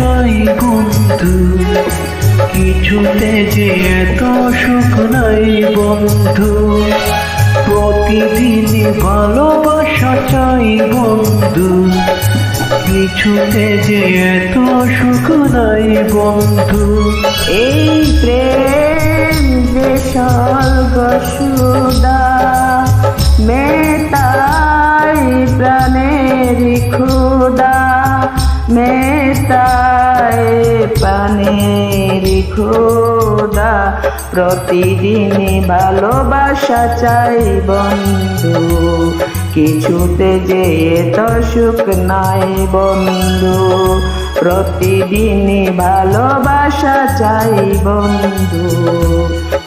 চাই বন্ধু, কিছুতে যে এত সুখ নাই বন্ধু। প্রতিদিনই ভালোবাসা চাই বন্ধু, কিছুতে যে এত সুখ নাই বন্ধু। এই প্রেম যে স্বর্গ সুদা, মেটাই প্রাণের ক্ষুদা, মেটাই প্রাণের ক্ষুদা। প্রতিদিনই ভালোবাসা চাই বন্ধু, কিছুতে যে এত সুখ নাই বন্ধু। প্রতিদিনই ভালোবাসা চাই বন্ধু,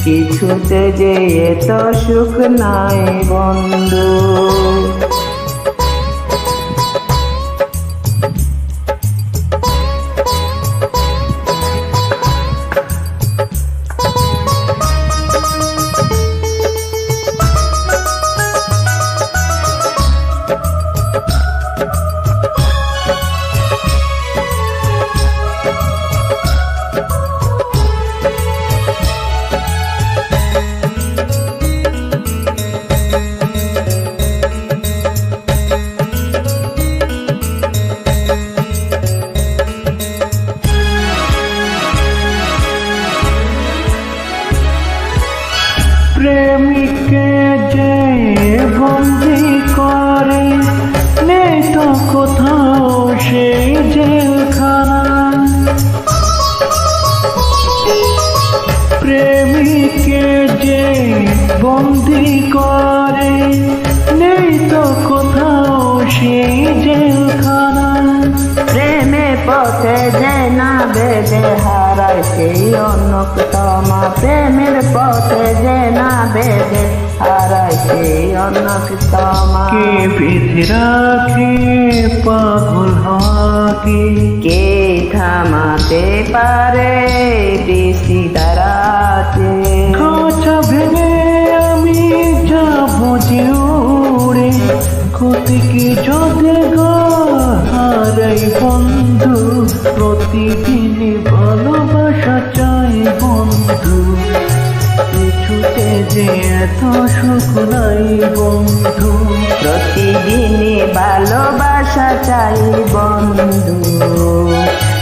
কিছুতে যে এত সুখ নাই বন্ধু। প্রেমিককে যে বন্দি করে নেই তো কোথাও সেই জেলখানা। প্রেমিককে যে বন্দি করে নেই তো কোথাও সেই জেলখানা। প্রেমে পথে যে না বেদে হারায় সেই অন্যতমা, প্রেমের পথে যে না বেদে হারায় সেই অন্যতমা। কে বেঁধে রাখে পাগল হওয়াকে, কে থামাতে পারে বেশি দাঁড়াতে। খাঁচা ভেঙে আমি যাবো যে উড়ে, কোথেকে যদি হারাই বন্ধু। প্রতিদিনই ভালোবাসা চাই বন্ধু, কিছুতে যে এত সুখ নাই বন্ধু। প্রতিদিনই ভালোবাসা চাই বন্ধু,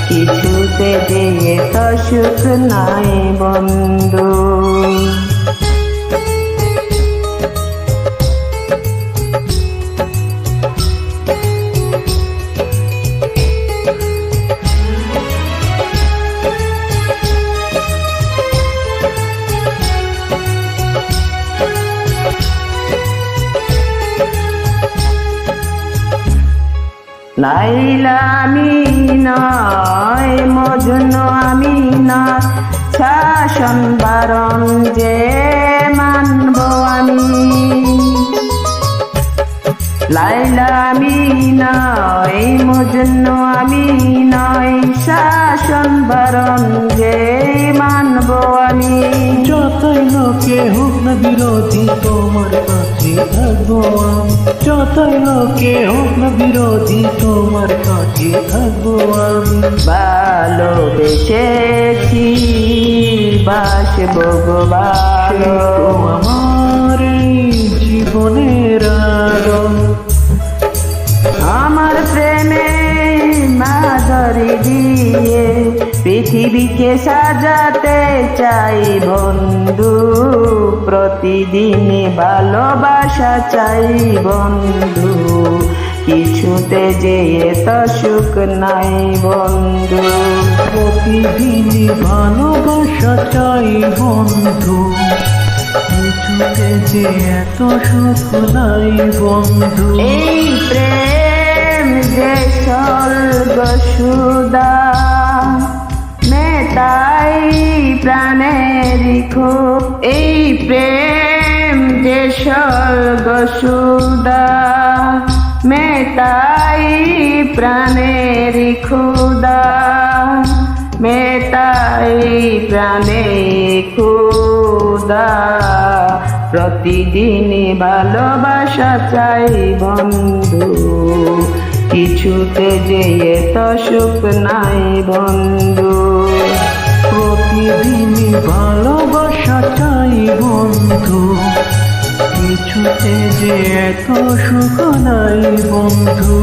কিছুতে যে এত সুখ নাই বন্ধু। লাইলা আমি নয়, মজনু আমি নয়, শাসন বারণ যে মানব আমি। লাইলা আমি নয়, মজনু আমি নয়, শাসন বারণ যে মানব আমি। যতই লোকে হোক না বিরোধী তোমার কাছে থাকবো আমি। যতই লোকে হোক না বিরোধী তোমার কাছে থাকবো আমি। ভালোবেসেছি বাসবো গো ভালো, আমার এই জীবনের আলো। আমার প্রেমে মাধুরী দিয়ে পৃথিবীকে সাজাতে চাই বন্ধু। প্রতিদিনই ভালোবাসা চাই বন্ধু, কিছুতে যে এত সুখ নাই বন্ধু। প্রতিদিনই ভালোবাসা চাই বন্ধু, কিছুতে যে এত সুখ নাই বন্ধু। এই প্রেম যে স্বর্গ সুদা, মেটাই প্রাণের ক্ষোভ। এই প্রেম যে স্বর্গ সুদা, মেটাই প্রাণের ক্ষুদা, মেটাই প্রাণের ক্ষুদা। প্রতিদিনই ভালোবাসা চাই বন্ধু, কিছুতে যে এত সুখ নাই বন্ধু। প্রতিদিনই ভালোবাসা চাই বন্ধু, কিছুতে যে এত সুখ নাই বন্ধু।